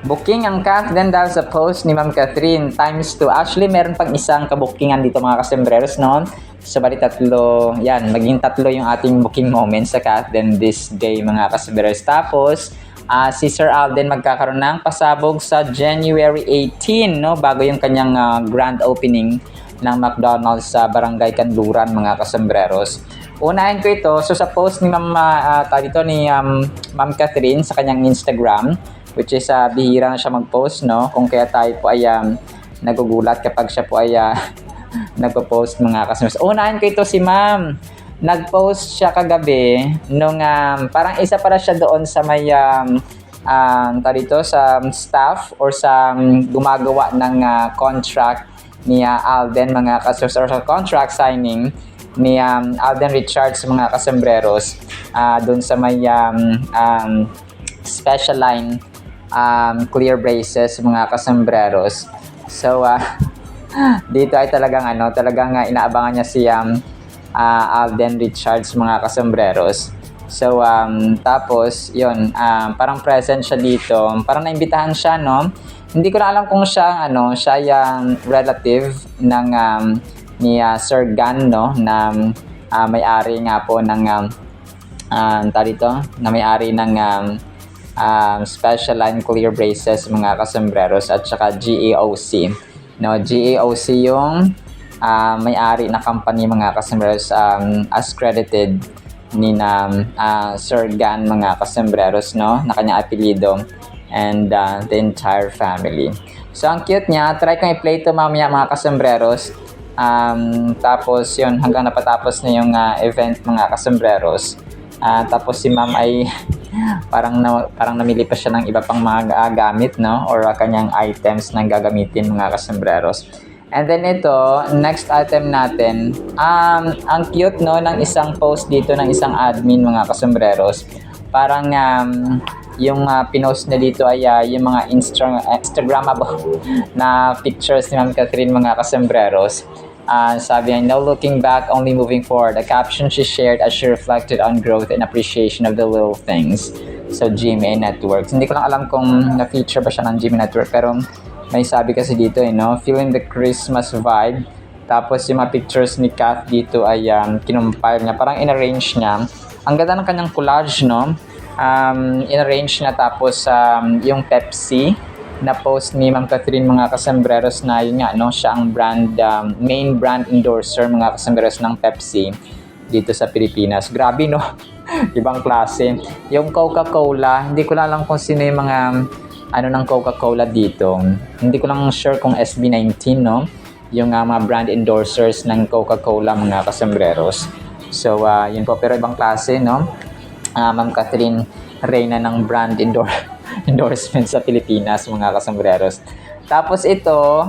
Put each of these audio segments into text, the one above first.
Booking ang Catherine dahil sa post ni Ma'am Catherine times 2. Actually, meron pang isang kabookingan dito mga kasembreros, no? So, bali tatlo, yan, maging tatlo yung ating booking moments sa Catherine this day mga kasembreros. Tapos, si Sir Alden magkakaroon ng pasabog sa January 18, no? Bago yung kanyang grand opening ng McDonald's sa Barangay Kanluran mga kasembreros. Unahin ko ito, so sa post ni Ma'am Ma'am Catherine sa kanyang Instagram, which is bihira na siya mag-post, no? Kung kaya tayo po ay nagugulat kapag siya po ay nagpo-post mga kasembreros. Unahin ko ito si Ma'am. Nag-post siya kagabi nung parang isa para siya doon sa may sa staff or sa gumagawa ng contract ni Alden mga kasembreros, or sa contract signing ni Alden Richards mga kasembreros doon sa may special line clear braces mga kasembreros. So dito ay talagang inaabangan niya si Alden Richards mga kasembreros. So tapos yun, parang present siya dito, parang naimbitahan siya, no? Hindi ko na alam kung siya yung relative ng ni Sir Gan, no, na may-ari nga po ng na may-ari ng Special Line Clear Braces mga kasembreros at saka GAOC. No, GAOC yung may-ari na company mga kasembreros, as credited ni Sir Gan mga kasembreros, no, na kanyang apelido, and the entire family. So ang cute niya, try kong i-play ito mamaya mga kasembreros. Tapos yun, hanggang napatapos na yung event mga kasembreros. Tapos si Ma'am ay parang namili pa siya ng iba pang mga gamit, no, or kanyang items na gagamitin mga kasembreros. And then ito, next item natin, ang cute, no, ng isang post dito ng isang admin mga kasembreros. Parang yung pinost na dito ay yung mga Instagrammable na pictures ni Ma'am Catherine mga kasembreros. Sabi niya, no looking back, only moving forward. A caption she shared as she reflected on growth and appreciation of the little things. So, GMA Networks. Hindi ko lang alam kung na-feature ba siya ng GMA Network, pero may sabi kasi dito, no? Feeling the Christmas vibe. Tapos yung mga pictures ni Kath dito ay kinumpile niya. Parang in-arrange niya. Ang ganda ng kanyang collage, no? In-arrange niya, tapos yung Pepsi na post ni Ma'am Catherine mga kasembreros, na yun nga, no? Siya ang main brand endorser mga kasembreros ng Pepsi dito sa Pilipinas. Grabe, no? Ibang klase. Yung Coca-Cola, hindi ko lang alam kung sino yung mga ng Coca-Cola dito. Hindi ko lang sure kung SB19, no? Yung mga brand endorsers ng Coca-Cola mga kasembreros. So, yun po. Pero ibang klase, no? Ma'am Catherine, reyna ng brand endorsement sa Pilipinas mga kasembreros. Tapos ito,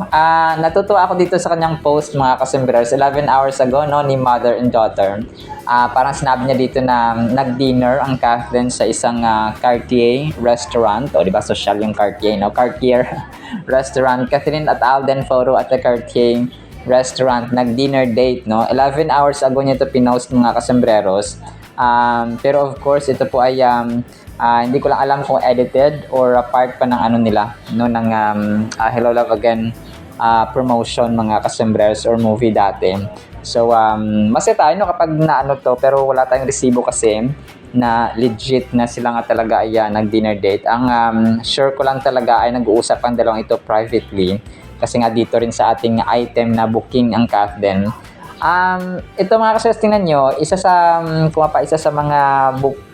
natutuwa ako dito sa kanyang post mga kasembreros, 11 hours ago, no, ni mother and daughter. Parang sinabi niya dito na nag-dinner ang Catherine sa isang Cartier restaurant. O, di ba, social yung Cartier, no? Cartier restaurant. Catherine at Alden photo at the Cartier restaurant. Nag-dinner date, no? 11 hours ago niya ito pinost mga kasembreros. Pero of course, ito po ay hindi ko lang alam kung edited or part pa ng nila, no, ng Hello Love Again promotion mga kasembreros or movie dati. So masaya tayo, no, kapag to, pero wala tayong resibo kasi na legit na sila nga talaga ay nag-dinner date. Ang sure ko lang talaga ay nag-uusap ang dalawang ito privately, kasi nga dito rin sa ating item na booking ang Catherine. Ito mga kasembreros, tingnan nyo, isa sa mga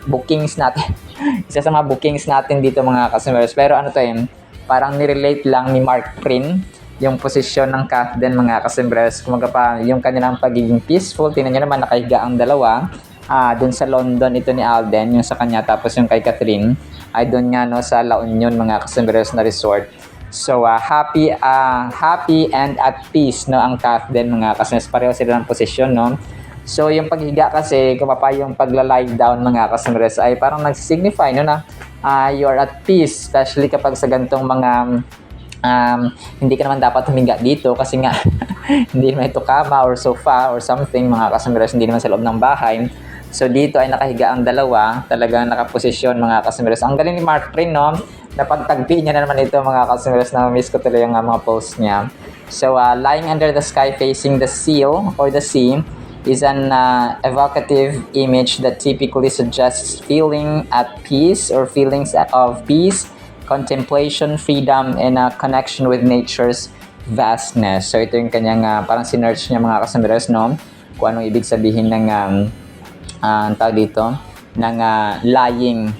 bookings natin isa sa mga bookings natin dito mga kasembreros. Pero parang nirelate lang ni Mark Prin yung posisyon ng Catherine mga kasembreros. Kumaga pa yung kanilang pagiging peaceful. Tingnan nyo naman, nakahiga ang dalawa. Dun sa London ito ni Alden, yung sa kanya, tapos yung kay Catherine ay dun nga, no, sa La Union mga kasembreros na resort. So happy and at peace, no, ang Catherine mga kasembreros. Pareho sila ng posisyon, no. So yung paghiga kasi, kapapa yung pagla-lie down mga kasembreros, ay parang nag-signify, no, na you are at peace, especially kapag sa gantong mga hindi ka naman dapat humiga dito kasi nga hindi naman ito kama or sofa or something mga kasembreros, hindi naman sa loob ng bahay. So dito ay nakahiga ang dalawa, talagang nakaposisyon mga kasembreros. Ang galing ni Mark Prin, no? napagtagpi niya na naman ito mga kasumers, na miss ko tuloy yung mga posts niya. So, lying under the sky facing the sea or the sea is an evocative image that typically suggests feeling at peace or feelings of peace, contemplation, freedom, and a connection with nature's vastness. So, ito yung kanyang parang sinerch niya mga kasumers, no? Kung anong ibig sabihin ng tawag dito, ng lying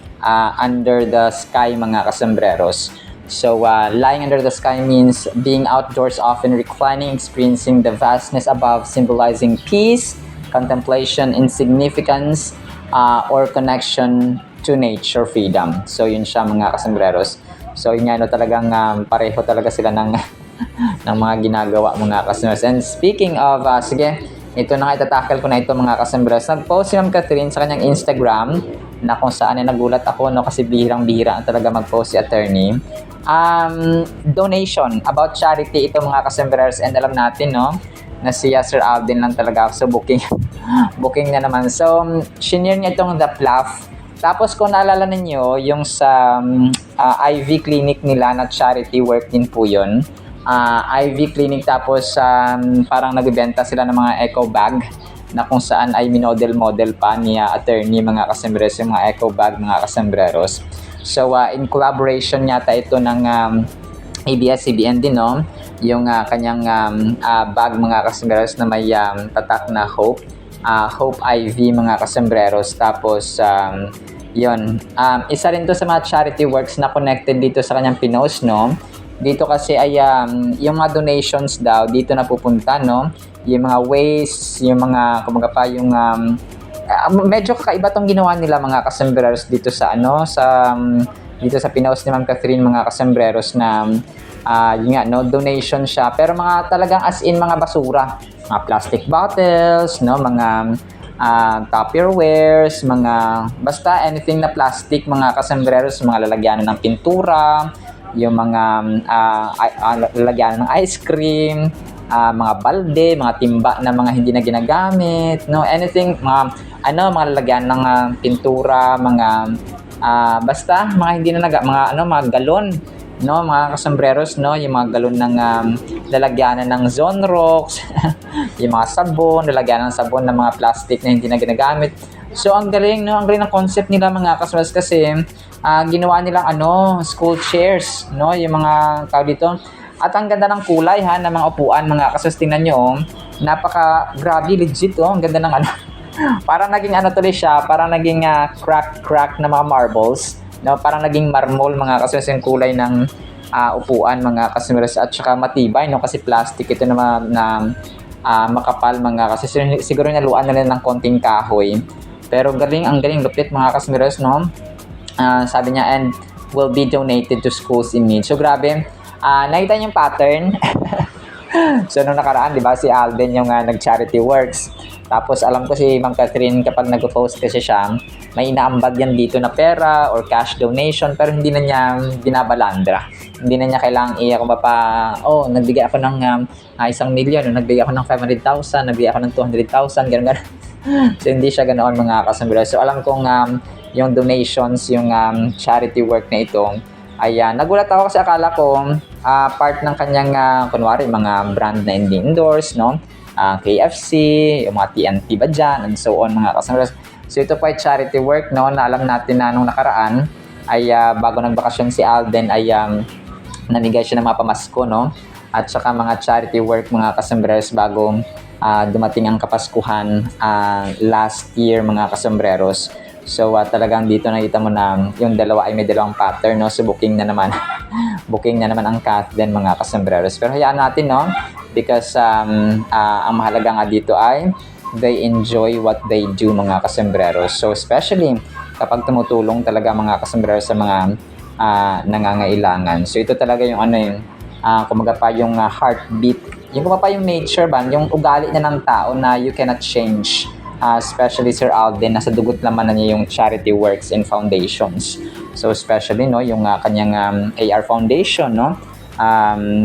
under the sky mga kasambreros. So, lying under the sky means being outdoors, often reclining, experiencing the vastness above, symbolizing peace, contemplation, insignificance, or connection to nature, freedom. So, yun siya mga kasambreros. So, yun nga, no, talagang pareho talaga sila ng, ng mga ginagawa mga kasambreros. And speaking of, sige, ito na nga, itatakal ko na ito mga kasambreros. Nag-post si Ma'am Catherine sa kanyang Instagram na kung saan ay nagulat ako, no, kasi bihirang-bihira talaga mag-post si attorney. Donation about charity ito mga kasambreros, and alam natin, no, na si Sir Alden lang talaga. So, booking na naman. So, shinare niya itong The Pluff. Tapos, kung naalala ninyo, yung sa IV clinic nila na charity work din po yun. IV clinic, tapos parang nagbebenta sila ng mga eco bag na kung saan ay minodel-model pa ni attorney mga kasambreros yung mga eco bag mga kasambreros. So in collaboration yata ito ng ABS-CBN din, no? Yung kanyang bag mga kasambreros na may tatak na Hope IV mga kasambreros. Tapos yun, isa rin to sa mga charity works na connected dito sa kanyang pinost, no? Dito kasi ay yung mga donations daw dito na pupunta, no? Yung mga waste, yung mga kumbaga pa yung medyo kakaiba tong ginawa nila mga kasambreros dito sa dito sa pinost ni Ma'am Catherine mga kasambreros na yun nga, no, donation siya, pero mga talagang as in mga basura, mga plastic bottles, no, mga Tupperwares, mga basta anything na plastic mga kasambreros, mga lalagyanan ng pintura, yung mga lalagyan ng ice cream, mga balde, mga timba na mga hindi na ginagamit, no, anything, mga mga lalagyan ng pintura, mga basta mga hindi na mga galon, no, mga kasambreros, no, yung mga galon ng lalagyanan ng Zonrox, yung mga sabon, lalagyanan ng sabon ng mga plastic na hindi na ginagamit. So, ang galing, no? Ang galing ng concept nila mga kaswas kasi ginawa nilang school chairs, no? Yung mga tao dito. At ang ganda ng kulay ng mga upuan mga kaswas. Tingnan nyo, grabe, legit, Ang ganda ng parang naging tuloy siya, parang naging crack na mga marbles, no? Parang naging marmol mga kaswas yung kulay ng upuan mga kaswas. At saka matibay, no? Kasi plastic ito na makapal mga kaswas. Siguro naluan na rin ng konting kahoy. Pero ang galing lupit mga kasmiros, no? Sabi niya, and will be donated to schools in need. So grabe, nakita niyo yung pattern. So nung nakaraan, di ba, si Alden yung nag-charity works. Tapos alam ko si Ma'am Catherine, kapag nag-post kasi siya, may inaambag yan dito na pera or cash donation, pero hindi na niya binabalandra. Hindi na niya kailangang nagbigay ako ng 1 million, nagbigay ako ng 500,000, nagbigay ako ng 200,000, gano'n. So, hindi siya ganoon mga kasambreros. So, alam kong yung donations, yung charity work na ito, ay nagulat ako kasi akala ko part ng kanyang, kunwari, mga brand na hindi endorse, no? KFC, yung mga TNT ba dyan, and so on mga kasambreros. So, ito po ay charity work, no? Na alam natin na nung nakaraan, ay bago nagbakasyon si Alden, ay namigay siya ng mga pamasko, no? At saka mga charity work mga kasambreros bago dumating ang Kapaskuhan last year mga kasambreros. So talagang dito nakita mo na yung dalawa ay may dalawang pattern, no? So booking na naman ang Kathleen mga kasambreros. Pero hayaan natin, no? Because ang mahalaga nga dito ay they enjoy what they do mga kasambreros. So especially kapag tumutulong talaga mga kasambreros sa mga nangangailangan. So ito talaga yung kumaga pa yung heartbeat, yung kumaga pa yung nature ba, yung ugali na ng tao na you cannot change. Especially Sir Alden, nasa dugot naman na niya yung charity works and foundations. So especially, no, yung kanyang AR Foundation, no,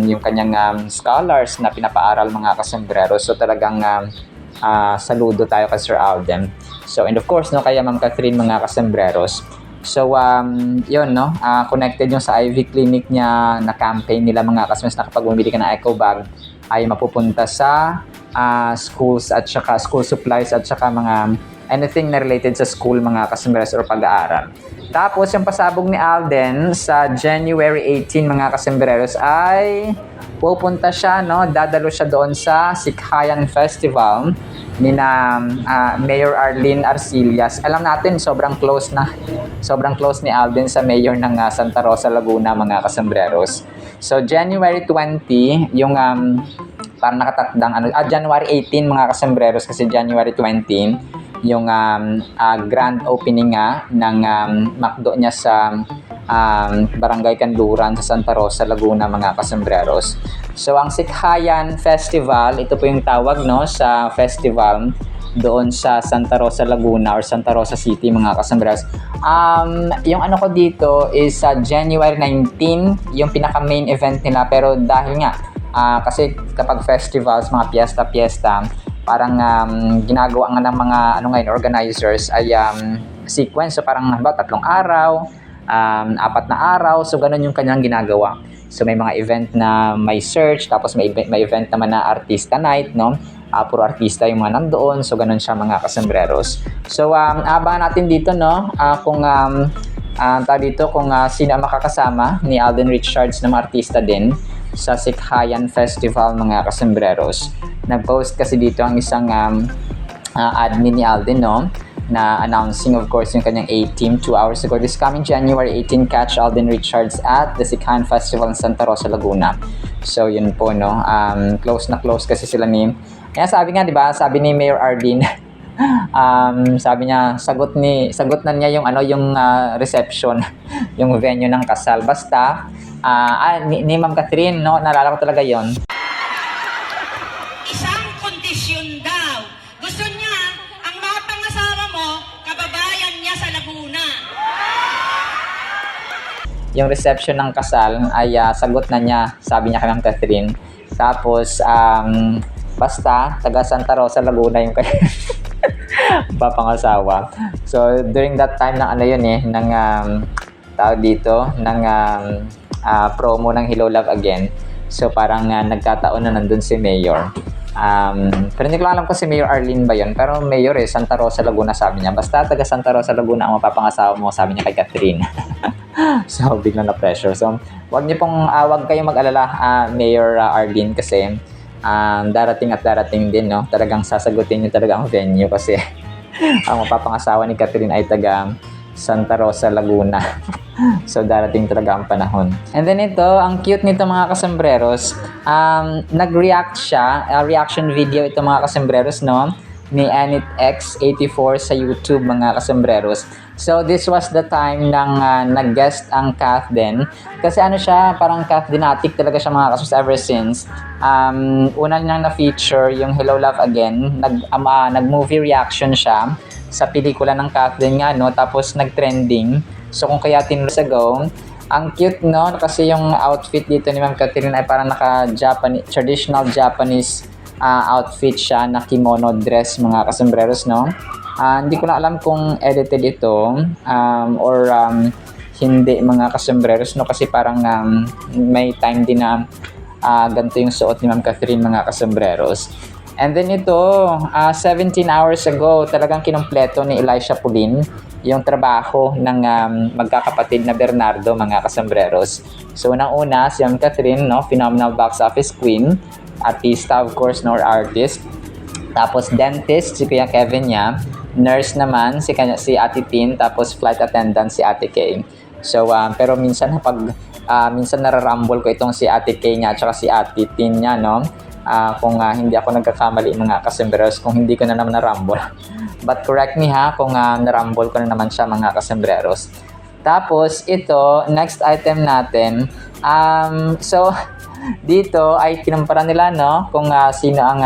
yung kanyang scholars na pinapaaral mga kasambreros. So talagang saludo tayo kay Sir Alden. So and of course, no, kaya Ma'am Catherine mga kasambreros, So, yun, no? Connected yung sa IV clinic niya na campaign nila mga customers na kapag bumili ka ng eco bag ay mapupunta sa schools at saka school supplies at saka mga anything na related sa school mga customers or pag-aaral. Tapos, yung pasabog ni Alden sa January 18 mga customers ay pupunta siya, no? Dadalo siya doon sa Sikhayan Festival ni na Mayor Arlene Arcillas. Alam natin, sobrang close ni Alden sa mayor ng Santa Rosa, Laguna, mga kasambreros. So, January 20, yung parang nakatakdang, January 18, mga kasambreros, kasi January 20, yung grand opening nga ng McDo niya sa Barangay Kanluran sa Santa Rosa, Laguna, mga kasambreros. So, ang Sikhayan Festival, ito po yung tawag, no, sa festival doon sa Santa Rosa, Laguna or Santa Rosa City, mga kasambreros. Yung ano ko dito is January 19, yung pinaka-main event nila. Pero dahil nga, kasi kapag festivals, mga piyesta-piyesta, parang ginagawa nga ng mga organizers ay sequence. So, parang 3 araw, 4 na araw. So, ganun yung kanyang ginagawa. So, may mga event na may search, tapos may event naman na artista night, no? Puro artista yung mga nandoon. So, ganun siya, mga kasambreros. So, abangan natin dito, no? Kung sino ang makakasama ni Alden Richards na mga artista din sa Sikhayan Festival, mga kasambreros. Nag-post kasi dito ang isang admin ni Alden, no? Na announcing, of course, yung kanyang A-team 2 hours ago. This coming January 18, catch Alden Richards at the Sikhayan Festival in Santa Rosa, Laguna. So, yun po, no? Close na close kasi sila ni... Kaya sabi nga, di ba? Sabi ni Mayor Arlene, sabi niya, sagot na niya yung reception, yung venue ng kasal. Basta, ni Ma'am Catherine, no? Naalala ko talaga yon. Isang kondisyon daw. Gusto niya, ang mga pangasawa mo, kababayan niya sa Laguna. Yung reception ng kasal ay sagot na niya, sabi niya kay Ma'am Catherine. Tapos, basta, taga Santa Rosa, Laguna yung papangasawa. So, during that time ng ng tawag dito, ng promo ng Hello Love Again. So, parang nagkataon na nandun si Mayor. Pero hindi ko alam kung si Mayor Arlene ba yun. Pero Mayor Santa Rosa, Laguna, sabi niya. Basta taga Santa Rosa, Laguna ang mapapangasawa mo, sabi niya kay Catherine. So, biglang na pressure. So, wag kayong mag-alala, Mayor Arlene, kasi darating at darating din, no? Talagang sasagutin niyo talaga ang venue kasi ang mapapangasawa ni Catherine ay taga Santa Rosa, Laguna. So, darating talaga ang panahon. And then ito, ang cute nito, mga kasambreros. Nag-react siya, reaction video ito, mga kasambreros, no? Ni AnitX84 sa YouTube, mga kasambreros. So, this was the time nang nag-guest ang Kath din. Kasi siya, parang Kath Dinatic talaga siya, mga kasambreros, ever since. Una niyang na-feature yung Hello Love Again. Nag-movie reaction siya sa pelikula ng Kath din nga, no? Tapos nag-trending. So, kung kaya 10 years ago, ang cute, no? Kasi yung outfit dito ni Ma'am Catherine ay parang traditional Japanese outfit siya na kimono dress, mga kasambreros, no? Hindi ko na alam kung edited ito or hindi, mga kasambreros, no? Kasi parang may time din na ganito yung suot ni Ma'am Catherine, mga kasambreros. And then ito, 17 hours ago, talagang kinumpleto ni Elisha Pulin yung trabaho ng magkakapatid na Bernardo, mga kasambreros. So, unang-una, si Ma'am Catherine, no? Phenomenal box office queen, artista, of course, no? Artist. Tapos, dentist, si Kuya Kevin niya. Nurse naman, si Ate Tin. Tapos, flight attendant, si Ate Kay. So, pero minsan nararambol ko itong si Ate Kay niya at saka si Ate Tin niya, no? Kung hindi ako nagkakamali, mga kasambreros, kung hindi ko na naman narambol. But correct me kung narambol ko na naman siya, mga kasambreros. Tapos, ito, next item natin. So, dito ay kinumpara nila, no? Kung sino ang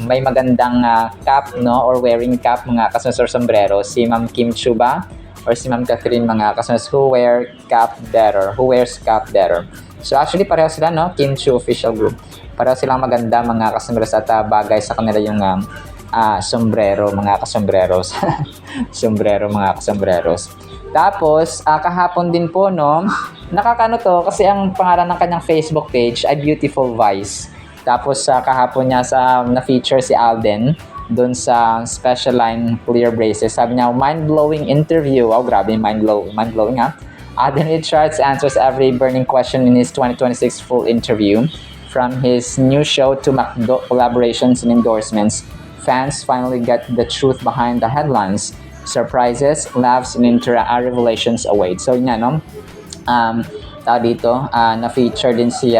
may magandang cap, no? Or wearing cap, mga kasambreros, sombrero. Si Ma'am Kim Chiu ba? Or si Ma'am Catherine, mga kasambreros, who wears cap better. So, actually, pareho sila, no? Kim Chiu Official Group. Pareho silang maganda, mga kasambreros, at bagay sa kanila yung sombrero mga kasombreros. Sombrero mga kasombreros. Tapos, kahapon din po, no, nakakano to kasi ang pangalan ng kanyang Facebook page ay Beautiful Vice. Tapos, kahapon niya na-feature si Alden doon sa Special Line Clear Braces. Sabi niya, mind-blowing interview. Oh, grabe, mind-blowing ha. Alden Richards answers every burning question in his 2026 full interview. From his new show to McDo collaborations and endorsements, fans finally get the truth behind the headlines. Surprises, laughs, and revelations await. So yun nga, no? Tao dito, na-feature din si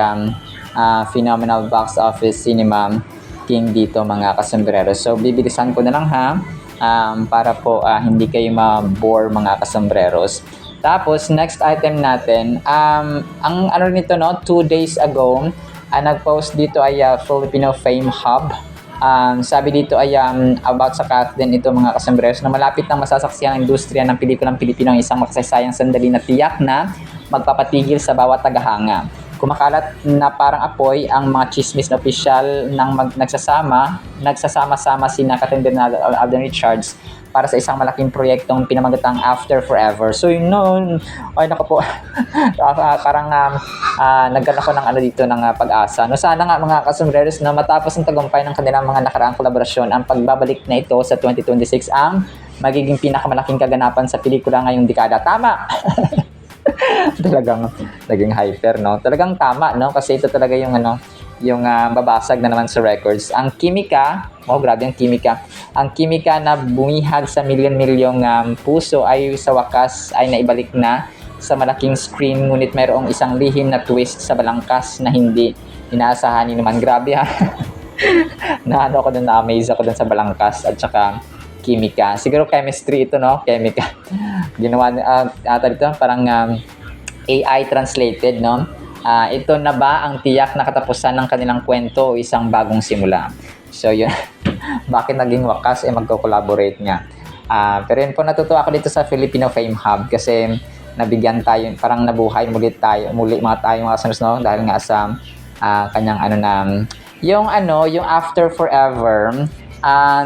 Phenomenal Box Office Cinema King dito mga kasombreros. So bibilisan ko na lang ha, para po hindi kayo ma-bore mga kasombreros. Tapos, next item natin, ang ano nito, no, 2 days ago, nag-post dito ay Filipino Fame Hub. Sabi dito ay about sa Kathleen ito mga kasombreros na malapit nang masasaksihan ang industriya ng pelikulang Pilipino ang isang makasaysayang sandali na tiyak na magpapatigil sa bawat tagahanga. Kumakalat na parang apoy ang mga chismis na opisyal ng nagsasama-sama sina Kathleen Bernardo at Alden Richards para sa isang malaking proyektong pinamagatang After Forever. So yun noon, ay naku po, parang nagkaroon ako ng ano dito ng pag-asa. No, sana nga mga kasombreros na matapos ang tagumpay ng kanilang mga nakaraang kolaborasyon, ang pagbabalik na ito sa 2026 ang magiging pinakamalaking kaganapan sa pelikula ngayong dekada. Tama! Talagang naging hyper, no? Talagang tama, no? Kasi ito talaga yung yung babasag na naman sa records. Ang kimika, grabe ang kimika. Ang kimika na bumihag sa milyon-milyong puso ay sa wakas ay naibalik na sa malaking screen, ngunit mayroong isang lihim na twist sa balangkas na hindi inaasahan ni naman. Grabe ha. Na-amaze ako dun sa balangkas at saka kimika. Siguro chemistry ito, no? Chemika. Ginawa dito parang AI translated, no? Ito na ba ang tiyak na katapusan ng kanilang kwento o isang bagong simula? So yun, bakit naging wakas magko-collaborate nga? Pero yun po, natutuwa ako dito sa Filipino Fame Hub kasi nabigyan tayo, parang nabuhay muli mga kasunod, no? Dahil nga sa kanyang yung After Forever.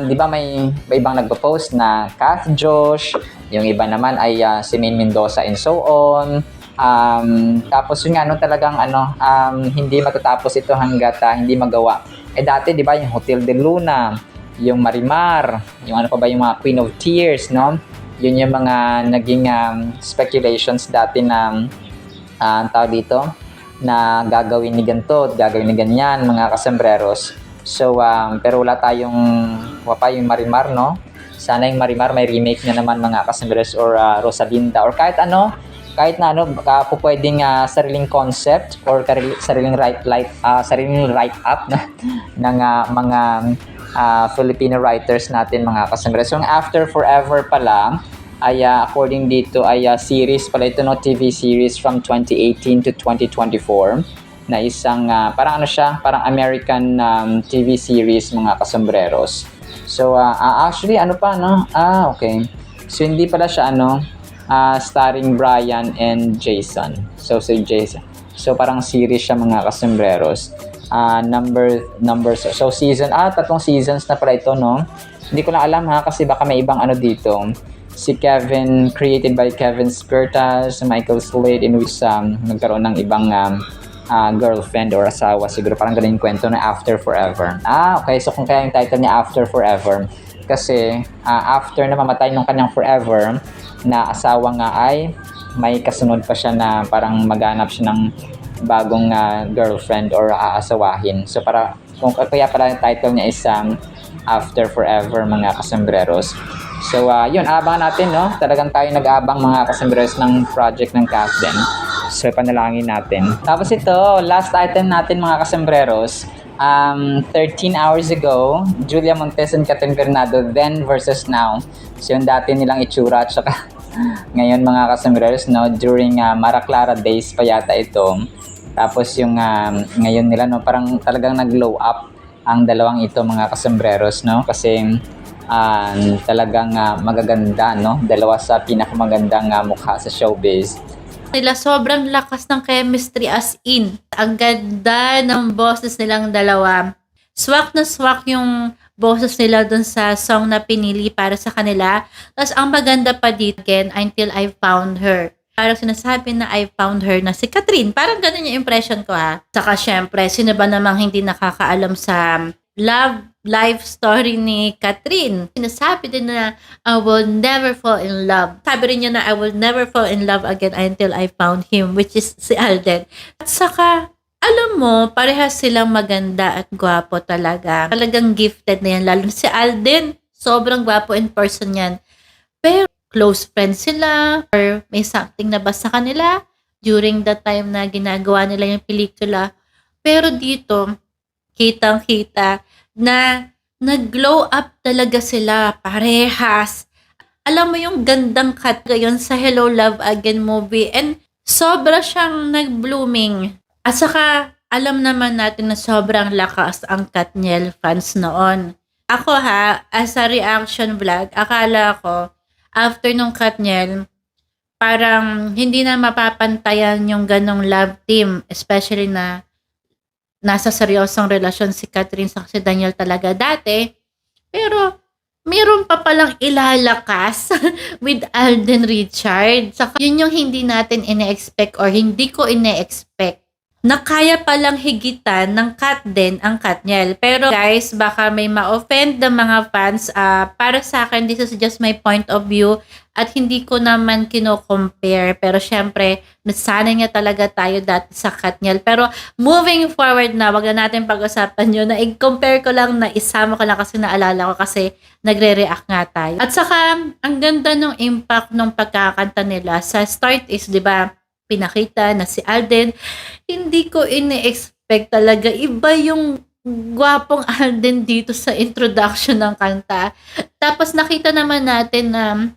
Di ba may ibang nagpo-post na Kath Josh, yung iba naman ay si Maine Mendoza and so on. Tapos yun nga, talagang hindi matatapos ito hanggat hindi magawa. Dati, di ba, yung Hotel de Luna, yung Marimar, yung yung mga Queen of Tears, no? Yun yung mga naging speculations dati na tao dito, na gagawin ni ganito, gagawin ni ganyan, mga kasombreros. So, pero wala yung Marimar, no? Sana yung Marimar may remake na naman mga kasombreros or Rosalinda or kahit na po pwedeng sariling concept or sariling write up ng mga Filipino writers natin mga kasombreros. So, ang After Forever pala ay according dito ay series pala ito, no, TV series from 2018 to 2024 na isang parang parang American TV series mga kasombreros. So actually okay. So hindi pala siya starring Brian and Jason. So si Jason. So parang series siya mga kasombreros. Numbers. So season, 3 seasons na pala ito, no? Hindi ko lang alam kasi baka may ibang dito. Si Kevin, created by Kevin Spirtas, Michael Slade, in which nagkaroon ng ibang girlfriend or asawa. Siguro parang ganun yung kwento na After Forever. Okay. So kung kaya yung title niya After Forever, kasi after na mamatay ng kanyang forever na asawa nga ay may kasunod pa siya na parang maghanap siya ng bagong girlfriend or aasawahin. So kaya pala yung title niya is After Forever mga kasombreros. So yun, abangan natin, no? Talagang tayo nag-aabang mga kasombreros ng project ng Kathleen. So panalangin natin. Tapos ito, last item natin mga kasombreros. 13 hours ago, Julia Montes and Kathleen Bernardo, then versus now. So yung dati nilang itsura at saka ngayon mga kasombreros, no, during Mara Clara days pa yata ito. Tapos yung ngayon nila, no, parang talagang nag-glow up ang dalawang ito mga kasombreros, no, kasi talagang magaganda, no, dalawa sa pinakamagandang mukha sa showbiz. Nila sobrang lakas ng chemistry, as in. Ang ganda ng boses nilang dalawa. Swak na swak yung boses nila dun sa song na pinili para sa kanila. Tapos ang maganda pa dito, again, Until I Found Her. Parang sinasabi na I found her na si Catherine. Parang ganun yung impression ko ha. Saka syempre, sino ba namang hindi nakakaalam sa love life story ni Catherine? Sinasabi din na I will never fall in love. Sabi rin niya na I will never fall in love again until I found him, which is si Alden. At saka, alam mo, parehas silang maganda at gwapo talaga. Talagang gifted na yan. Lalo si Alden, sobrang gwapo in person yan. Pero close friends sila or may something na ba sa kanila during the time na ginagawa nila yung pelikula. Pero dito, kitang-kita na nag-glow up talaga sila, parehas. Alam mo yung gandang cut ngayon sa Hello Love Again movie and sobra siyang nag-blooming. At saka, alam naman natin na sobrang lakas ang Katniel fans noon. Ako ha, as a reaction vlog, akala ko, after nung Katniel, parang hindi na mapapantayan yung ganong love team. Especially na nasa seryosong relasyon si Catherine sa si Daniel talaga dati. Pero, mayroon pa palang ilalakas with Alden Richard. Saka, yun yung hindi natin ine-expect or hindi ko ine-expect na kaya palang higitan ng Katden ang Katniel. Pero guys, baka may ma-offend ng mga fans. Para sa akin, this is just my point of view at hindi ko naman kino-compare. Pero syempre, nasanay nga talaga tayo dati sa Katniel. Pero moving forward na, wag na natin pag-usapan yun. Na i-compare ko lang, na isama ko lang kasi naalala ko kasi nagre-react nga tayo. At saka, ang ganda ng impact ng pagkakanta nila. Sa start is, di ba, pinakita na si Alden, hindi ko ine-expect talaga. Iba yung gwapong Alden dito sa introduction ng kanta. Tapos nakita naman natin na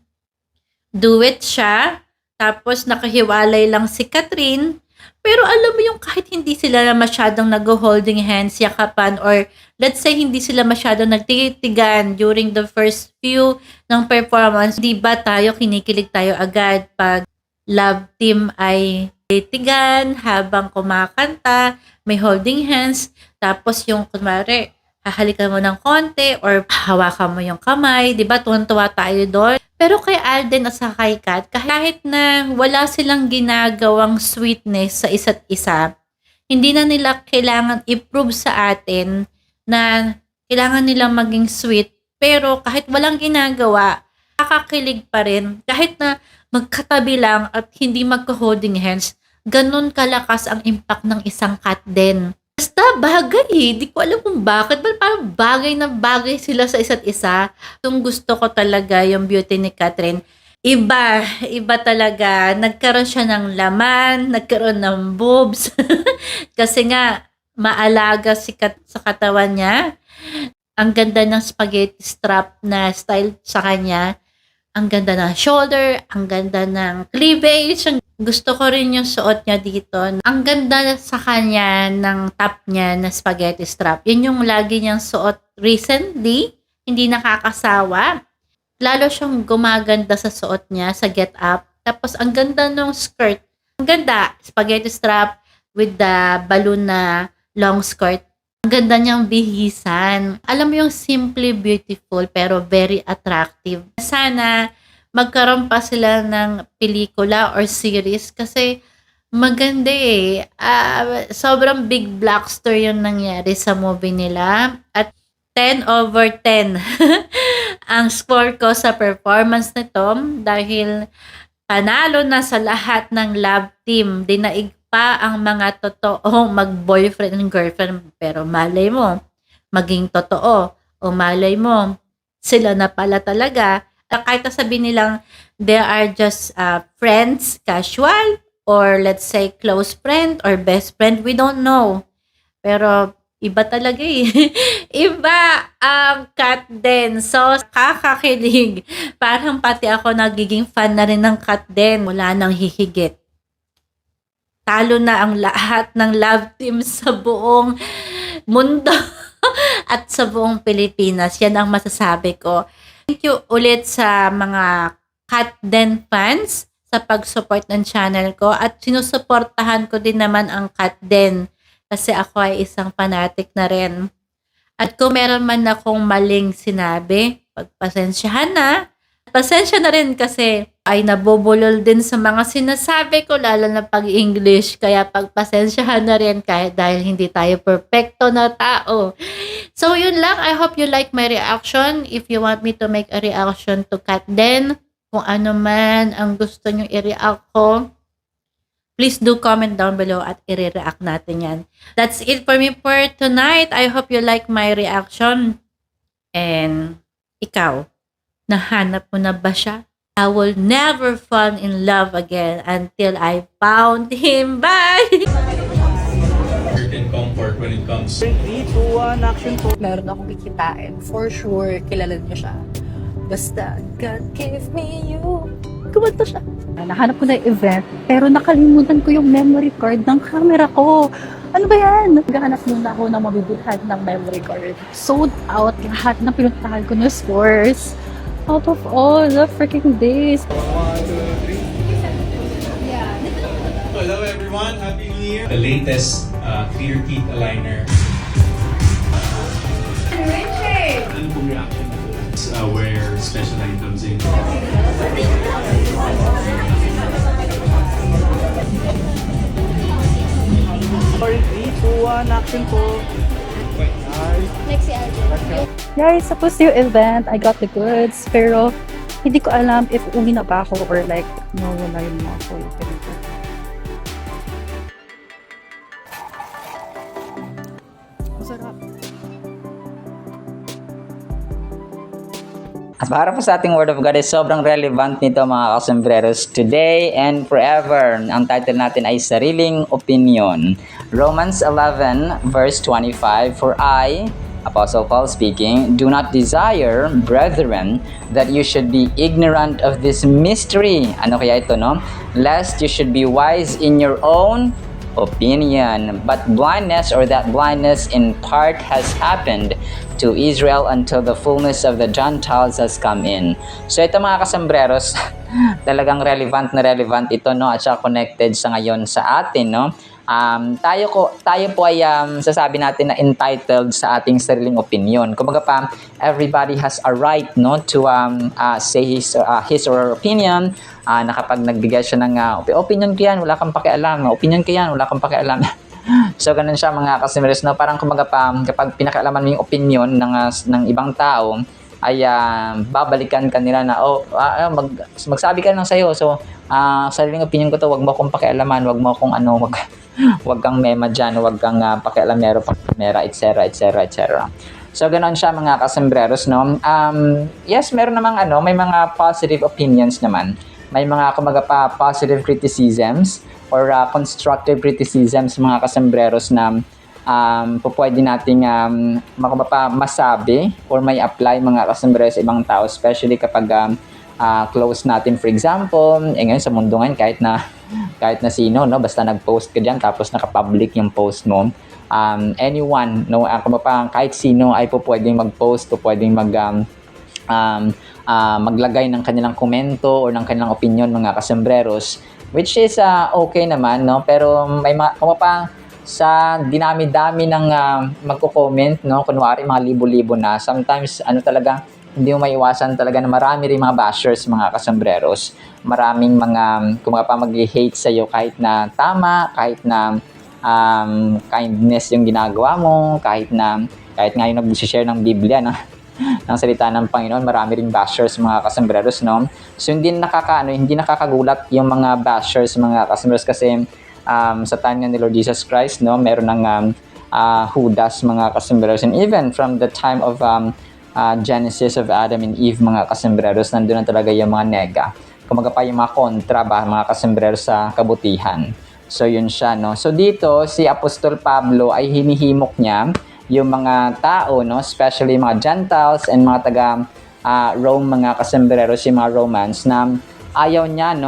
duet siya. Tapos nakahiwalay lang si Catherine. Pero alam mo yung kahit hindi sila masyadong nag-holding hands, yakapan, or let's say hindi sila masyadong nagtitigan during the first few ng performance, di ba tayo, kinikilig tayo agad pag love team ay titigan habang kumakanta, may holding hands, tapos yung kunwari, hahalikan mo ng konti or hawakan mo yung kamay, di ba? Tuwan-tuwa tayo doon. Pero kay Alden at sa kay Kat, kahit na wala silang ginagawang sweetness sa isa't isa, hindi na nila kailangan i-prove sa atin na kailangan nilang maging sweet. Pero kahit walang ginagawa, kakakilig pa rin. Kahit na magkatabi lang at hindi magka-holding hands, ganun kalakas ang impact ng isang cat din. Basta bagay eh. Di ko alam kung bakit. But parang bagay na bagay sila sa isa't isa. Itong gusto ko talaga yung beauty ni Catherine. Iba talaga. Nagkaroon siya ng laman, nagkaroon ng boobs. Kasi nga, maalaga si sa katawan niya. Ang ganda ng spaghetti strap na style sa kanya. Ang ganda ng shoulder, ang ganda ng cleavage. Gusto ko rin yung suot niya dito. Ang ganda sa kanya ng top niya na spaghetti strap. Yun yung lagi niyang suot recently. Hindi nakakasawa. Lalo siyang gumaganda sa suot niya, sa get up. Tapos ang ganda ng skirt. Ang ganda, spaghetti strap with the balloon na long skirt. Ang ganda niyang bihisan. Alam mo yung simply beautiful pero very attractive. Sana magkaroon pa sila ng pelikula or series kasi maganda eh. Sobrang big blockbuster yung nangyari sa movie nila. At 10/10 ang score ko sa performance nito dahil panalo na sa lahat ng love team. Dinaig pa ang mga totoong mag-boyfriend and girlfriend. Pero malay mo, maging totoo. O malay mo, sila na pala talaga. Kahit sabihin nilang they are just friends, casual, or let's say close friend or best friend, we don't know. Pero iba talaga eh. Iba ang cat din. So, kakakilig. Parang pati ako nagiging fan na rin ng cat din. Wala nang hihigit. Talo na ang lahat ng love team sa buong mundo at sa buong Pilipinas. Yan ang masasabi ko. Thank you ulit sa mga Kat Den fans sa pag-support ng channel ko at sinusuportahan ko din naman ang Kat Den kasi ako ay isang fanatic na rin. At kung meron man akong maling sinabi, pagpasensyahan na. Pasensya na rin kasi ay nabubulol din sa mga sinasabi ko, lalo na pag-English. Kaya pagpasensyahan na rin kahit dahil hindi tayo perfecto na tao. So yun lang. I hope you like my reaction. If you want me to make a reaction to Kat Den, kung ano man ang gusto nyo i-react ko, please do comment down below at i-react natin yan. That's it for me for tonight. I hope you like my reaction. And ikaw, nahanap mo na ba siya? I will never fall in love again until I found him. Bye! Certain comfort when it comes 3, 2, 1, action po. Meron akong kikitain. For sure, kilala niyo siya. Basta, God gave me you. Kumanta siya. Nahanap ko na yung event, pero nakalimutan ko yung memory card ng camera ko. Ano ba yan? Naghahanap muna ako ng mabibilhan ng memory card. Sold out lahat ng pinuntahan ko na stores. Out of all the freaking days. Hello everyone, Happy New Year! The latest clear teeth aligner. Ano pong reaction to this? Where special line comes in. Sorry, 3, 2, 1, action po. Guys, tapos yung event, I got the goods, pero hindi ko alam if uwi na ba ako or like, nawala yung mga ko. Masarap. At para po sa ating Word of God ay sobrang relevant nito mga kasembreros. Today and forever. Ang title natin ay Sariling Opinion. Romans 11 verse 25, For I, Apostle Paul speaking, do not desire, brethren, that you should be ignorant of this mystery. Ano kaya ito, no? Lest you should be wise in your own opinion. But blindness, or that blindness in part has happened to Israel until the fullness of the Gentiles has come in. So ito mga kasembreros, talagang relevant na relevant ito, no? At saka connected sa ngayon sa atin, no? Tayo po ay sasabi natin na entitled sa ating sariling opinion. Kumbaga pa, everybody has a right, no, to say his or her opinion. Na kapag nagbigay siya ng opinion ko yan, wala kang pakialam. Opinion ko yan, wala kang pakialam. So ganun siya mga kasembreros, no? Parang kumbaga pa, kapag pinakialaman mo yung opinion ng ibang tao, ay babalikan ka nila na magsabi ka lang sa'yo. So sariling opinion ko to, wag mo akong pakialaman, wag mo akong wag kang mema dyan, wag kang pakialamero, etc. So ganoon siya mga kasembreros, no? Yes, meron namang may mga positive opinions naman. May mga kumaga pa positive criticisms or constructive criticisms mga kasembreros na pwede nating masabi or may apply mga kasembreros sa ibang tao, especially kapag close natin. For example, ngayon sa mundo ngayon, kahit na sino, no, basta nag-post ka diyan tapos naka-public yung post mo, anyone, no, kahit sino ay pwedeng mag-post o pwedeng maglagay ng kanilang komento o ng kanilang opinion mga kasembreros, which is okay naman, no, pero may sa dinami-dami ng magko-comment, no, kunwari mga libo-libo na, sometimes talaga hindi mo maiwasan talaga na marami rin mga bashers mga kasembreros. Maraming mga mag-hate sa iyo kahit na tama, kahit na kindness yung ginagawa mo, kahit nga yung nag-share ng Biblia, no, ng salita ng Panginoon, marami ring bashers mga kasembreros, no. So hindi nakakagulat yung mga bashers mga kasembreros kasi sa time ni Lord Jesus Christ, no, meron ng Judas mga kasembreros, and even from the time of Genesis of Adam and Eve mga kasembreros, nandun na talaga yung mga nega. Kumaga pa yung mga kontra mga kasembreros sa kabutihan. So yun siya, no. So dito si Apostol Pablo ay hinihimok niya yung mga tao, no, especially mga Gentiles and mga taga Rome mga kasembreros, yung mga Romans, na ayaw niya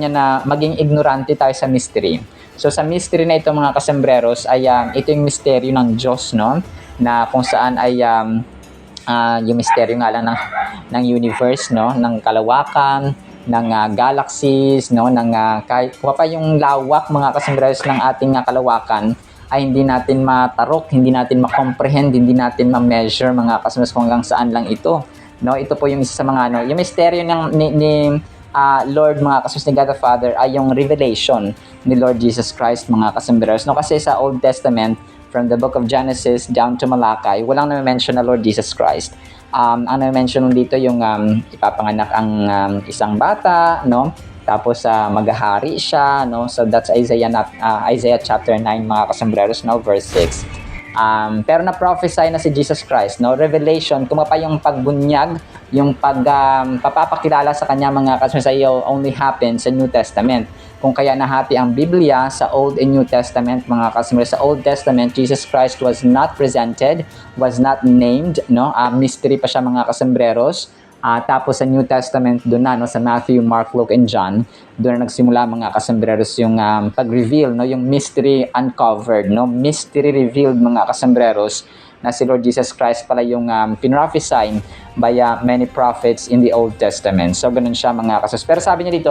na maging ignorante tayo sa mystery. So sa mystery na ito mga kasembreros ay ito yung misteryo ng Diyos, no, na kung saan ay yung misteryo nga lang ng universe, no, ng kalawakan, ng galaxies, no, ng kahit pa yung lawak mga kasembreros ng ating kalawakan ay hindi natin matarok, hindi natin ma-comprehend, hindi natin ma-measure mga kasmas kung hanggang saan lang ito. No, ito po yung isa sa mga yung misteryo ni Lord mga kasmas ni God the Father ay yung revelation ni Lord Jesus Christ mga kasamberos. No, kasi sa Old Testament, from the book of Genesis down to Malachi, walang na-mention na Lord Jesus Christ. Ang na-mention dito yung ipapanganak ang isang bata, no? Tapos maghahari siya, no? So that's Isaiah chapter 9 mga kasambreros, no, verse 6. Pero na-prophesy na si Jesus Christ, no? Revelation, kung pa yung pagbunyag, yung papapakilala sa kanya mga kasambreros only happens sa New Testament. Kung kaya nahati ang Biblia sa Old and New Testament mga kasambreros, sa Old Testament Jesus Christ was not presented, was not named, no? Mystery pa siya mga kasambreros. Tapos sa New Testament doon na, no, sa Matthew, Mark, Luke, and John, doon na nagsimula mga kasambreros yung pag-reveal, no, yung mystery uncovered, no, mystery revealed mga kasambreros na si Lord Jesus Christ pala yung pinrophesy by many prophets in the Old Testament. So ganun siya mga kasambreros. Pero sabi niya dito,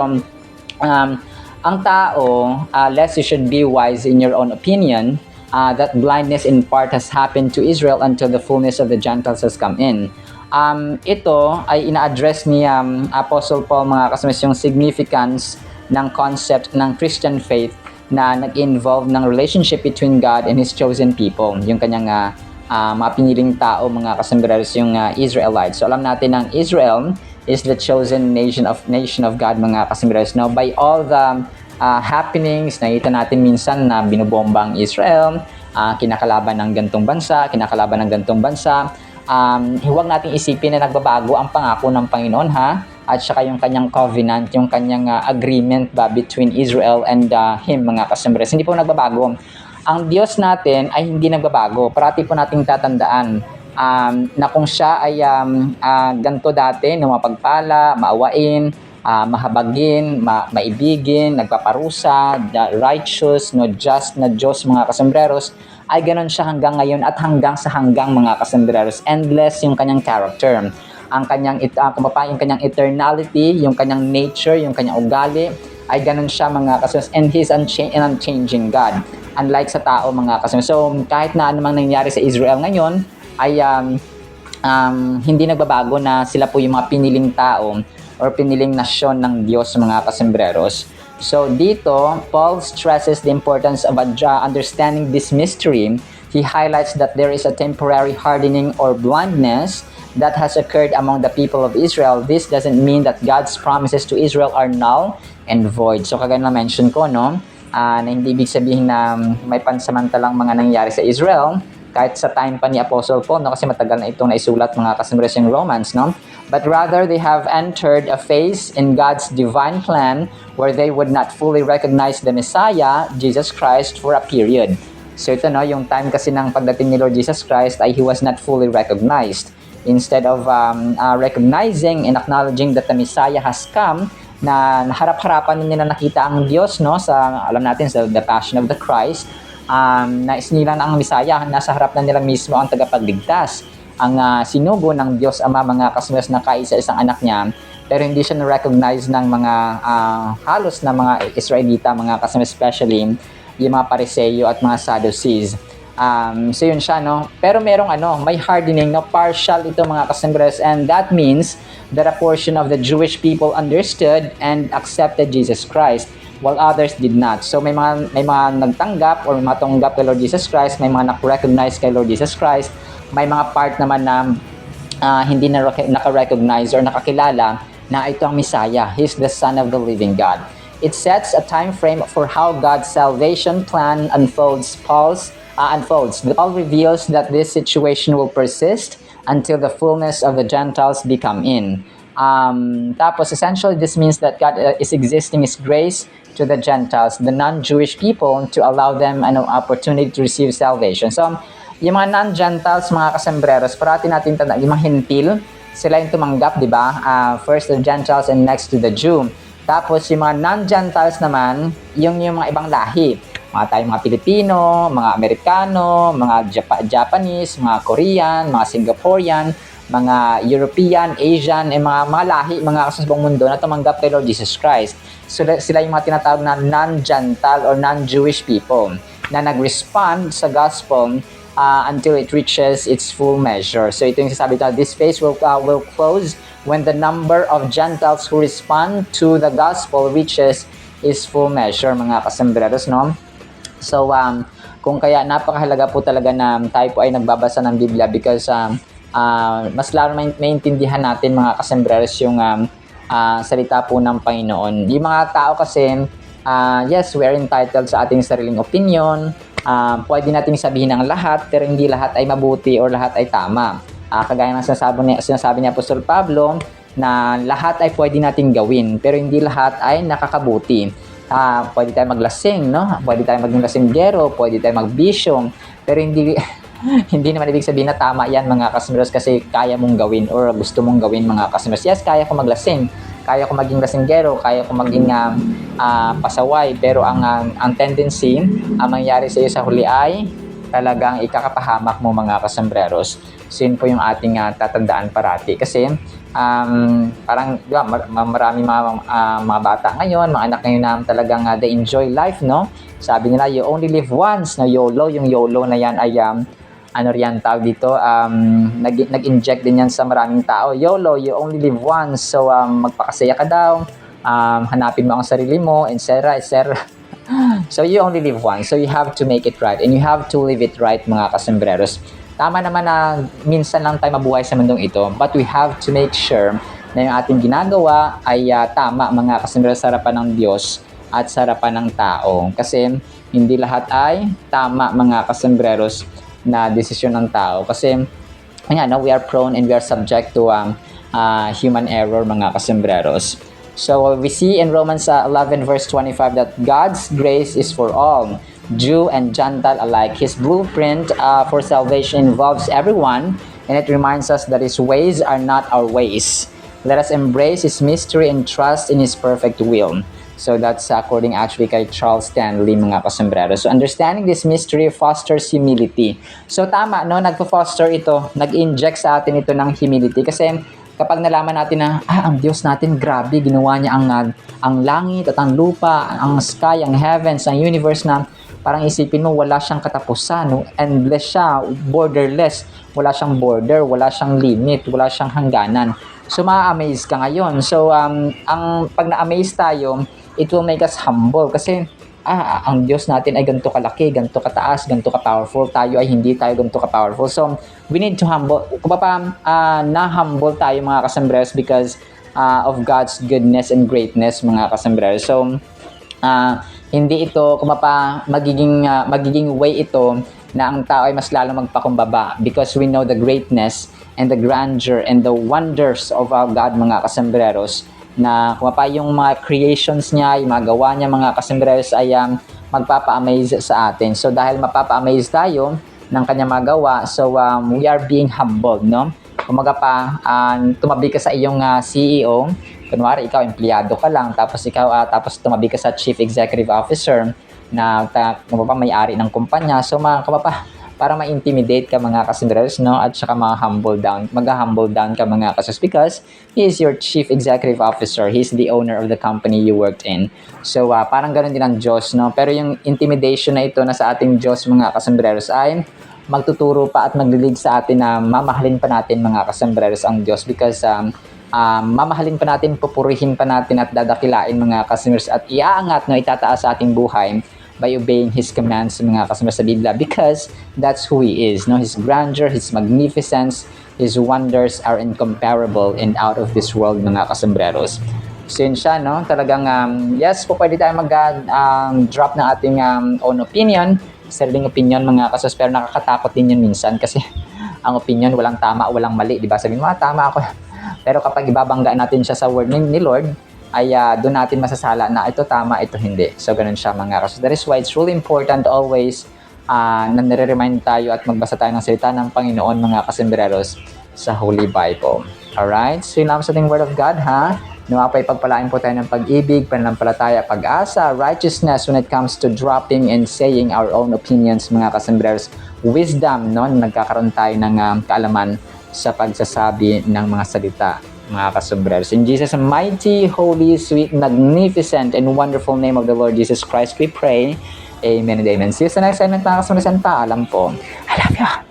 ang tao, lest you should be wise in your own opinion, that blindness in part has happened to Israel until the fullness of the Gentiles has come in. Ito ay ina-address ni Apostle Paul mga kasamaris yung significance ng concept ng Christian faith na nag-involve ng relationship between God and His chosen people. Yung kanyang mga piniling tao mga kasamaris yung Israelites. So alam natin ang Israel is the chosen nation of God mga kasamaris. Now by all the happenings, nakita natin minsan na binubomba ang Israel, kinakalaban ng gantong bansa, huwag nating isipin na nagbabago ang pangako ng Panginoon at saka yung kanyang covenant, yung kanyang agreement between Israel and Him mga kasambres. Hindi po nagbabago. Ang Diyos natin ay hindi nagbabago. Parati po nating tatandaan na kung siya ay ganito dati, no, mapagpala, maawain, mahabagin, maibigin, nagpaparusa, righteous, no, just na Diyos mga kasambreros, ay ganon siya hanggang ngayon at hanggang mga kasambreros. Endless yung kanyang character. Ang kanyang kanyang eternality, yung kanyang nature, yung kanyang ugali, ay ganon siya mga kasambreros. And He's an unchanging God. Unlike sa tao mga kasambreros. So kahit na anumang nangyari sa Israel ngayon, ay hindi nagbabago na sila po yung mga piniling tao or piniling nasyon ng Diyos mga kasambreros. So dito, Paul stresses the importance of understanding this mystery. He highlights that there is a temporary hardening or blindness that has occurred among the people of Israel. This doesn't mean that God's promises to Israel are null and void. So kagaya na mention ko, no, na hindi ibig sabihin na may pansamantalang mga nangyari sa Israel, kahit sa time pa ni Apostle Paul, no, kasi matagal na itong naisulat mga kasambreros yung Romans, no? But rather, they have entered a phase in God's divine plan where they would not fully recognize the Messiah, Jesus Christ, for a period. So ito, no, yung time kasi ng pagdating ni Lord Jesus Christ ay He was not fully recognized. Instead of recognizing and acknowledging that the Messiah has come, na harap-harapan nila nakita ang Diyos, no, sa, alam natin, sa the Passion of the Christ, na isinilang na ang Messiah, nasa harap na nila mismo ang tagapagligtas, ang sinugo ng Diyos Ama mga kasambreros na kaisa-isang anak niya, pero hindi siya na-recognize ng mga halos na mga Israelita, mga kasambreros, especially yung mga Pariseyo at mga Sadducees. So yun siya, no? Pero merong may hardening, no? Partial ito mga kasambreros, and that means that a portion of the Jewish people understood and accepted Jesus Christ, while others did not. So may mga nagtanggap or matanggap kay Lord Jesus Christ, may mga na-recognize kay Lord Jesus Christ, may mga part naman na hindi na naka-recognize or nakakilala na ito ang Messiah. He's the Son of the living God. It sets a time frame for how God's salvation plan unfolds. Paul reveals that this situation will persist until the fullness of the Gentiles become in. Tapos essentially this means that God is existing His grace to the Gentiles, the non-Jewish people, to allow them an opportunity to receive salvation. So yung mga non-Gentiles, mga kasambreros, parati natin tandaan, yung mga Hentil, sila yung tumanggap, di ba? First the Gentiles and next to the Jew. Tapos yung mga non-Gentiles naman, yung mga ibang lahi. Mga Pilipino, mga Amerikano, mga Japanese, mga Korean, mga Singaporean, mga European, Asian, mga lahi, mga kasasabong mundo na tumanggap kay Lord Jesus Christ. So sila yung mga tinatawag na non-Gentile or non-Jewish people. na nag-respond sa gospel until it reaches its full measure. So ito yung sasabi ito, this phase will close when the number of Gentiles who respond to the gospel reaches its full measure, mga kasembreros, no? So, kung kaya napakahalaga po talaga na tayo po ay nagbabasa ng Biblia because mas lalo maintindihan natin, mga kasembreros, yung salita po ng Panginoon. Yung mga tao kasi, yes, we are entitled sa ating sariling opinion. Pwede nating sabihin ng lahat, pero hindi lahat ay mabuti or lahat ay tama. Kagaya ng sinasabi ni Apostol Pablo, na lahat ay pwede nating gawin, pero hindi lahat ay nakakabuti. Pwede tayo maglasing, no? Pwede tayo maging lasinggero, pwede tayo magbisyo, pero hindi hindi naman ibig sabihin na tama yan, mga kasmeros, kasi kaya mong gawin or gusto mong gawin, mga kasmeros. Yes, kaya ko maglasing, kaya ko maging lasinggero, kaya ko maging pasaway, pero ang tendency, ang mangyari sa iyo sa huli ay talagang ikakapahamak mo, mga kasembreros. So yun po yung ating tatandaan parati. Kasi parang diba, marami mga bata ngayon, mga anak ngayon na talagang they enjoy life, no? Sabi nila, you only live once, no? YOLO. Yung YOLO na yan ay ano riyan tawag dito, nag-inject din yan sa maraming tao. YOLO, you only live once. So magpakasaya ka daw, hanapin mo ang sarili mo, etc. etc. So you only live once, so you have to make it right and you have to live it right, mga kasembreros. Tama naman na minsan lang tayo mabuhay sa mundong ito, but we have to make sure na yung ating ginagawa ay tama, mga kasembreros, sa harapan ng Diyos at sa harapan ng tao. Kasi hindi lahat ay tama, mga kasembreros, na desisyon ng tao. Kasi we are prone and we are subject to human error, mga kasembreros. So we see in Romans 11 verse 25 that God's grace is for all, Jew and Gentile alike. His blueprint for salvation involves everyone, and it reminds us that His ways are not our ways. Let us embrace His mystery and trust in His perfect will. So that's according actually kay Charles Stanley, mga kasombrero. So understanding this mystery fosters humility. So tama, no? Nagpo-foster ito, nag-inject sa atin ito ng humility. Kasi kapag nalaman natin na, ang Diyos natin, grabe, ginawa niya ang langit at ang lupa, ang sky, ang heavens, ang universe, na parang isipin mo, wala siyang katapusan, no? Endless siya, borderless, wala siyang border, wala siyang limit, wala siyang hangganan. So ma-amaze ka ngayon. So ang pag na-amaze tayo, it will make us humble kasi ang Diyos natin ay ganito kalaki, ganito kataas, ganito ka-powerful. Tayo ay hindi tayo ganito ka-powerful. So, we need to humble. Kung na-humble tayo, mga kasembreros, because of God's goodness and greatness, mga kasembreros. So, hindi ito, magiging way ito na ang tao ay mas lalo magpakumbaba because we know the greatness and the grandeur and the wonders of our God, mga kasembreros, na yung mga creations niya, yung mga gawa niya, mga kasembreros, ay magpapa-amaze sa atin. So dahil mapapa-amaze tayo ng kanyang mga gawa, so we are being humbled, no? Kumaga pa, tumabi ka sa iyong CEO, kunwari ikaw empleyado ka lang, tapos tapos tumabi ka sa Chief Executive Officer na may-ari ng kumpanya. So para ma-intimidate ka, mga kasembreros, no? At saka mag-humble down ka, mga kasos, because he is your chief executive officer. He is the owner of the company you worked in. So parang ganoon din ang Diyos, no? Pero yung intimidation na ito na sa ating Diyos, mga kasembreros, ay magtuturo pa at maglilig sa atin na mamahalin pa natin, mga kasembreros, ang Diyos, because mamahalin pa natin, pupurihin pa natin at dadakilain, mga kasembreros, at iaangat, no, itataas sa ating buhay by obeying His commands, mga kasembreros, sa Biblia, because that's who He is, no? His grandeur, His magnificence, His wonders are incomparable and out of this world, mga kasembreros. So yun siya, no? Talagang, yes po, pwede tayo mag-drop ng ating own opinion, sariling opinion, mga kasos, pero nakakatakot din yun minsan kasi ang opinion, walang tama, walang mali, di ba? Sabihin mo, tama ako. Pero kapag ibabangga natin siya sa word ni Lord, ay doon natin masasala na ito tama, ito hindi. So, ganun siya, mga kasos. That is why it's really important always na nare-remind tayo at magbasa tayo ng salita ng Panginoon, mga kasembreros, sa Holy Bible. Alright? So, yun lang sa ating Word of God, ha? Nawa pa'y pagpalain po tayo ng pag-ibig, pananampalataya, pag-asa, righteousness when it comes to dropping and saying our own opinions, mga kasembreros. Wisdom, no? Nagkakaroon tayo ng kaalaman sa pagsasabi ng mga salita, mga kasembreros. In Jesus' mighty, holy, sweet, magnificent, and wonderful name of the Lord Jesus Christ, we pray. Amen and amen. See you sa next segment mga kasamasan. Paalam po. I love you.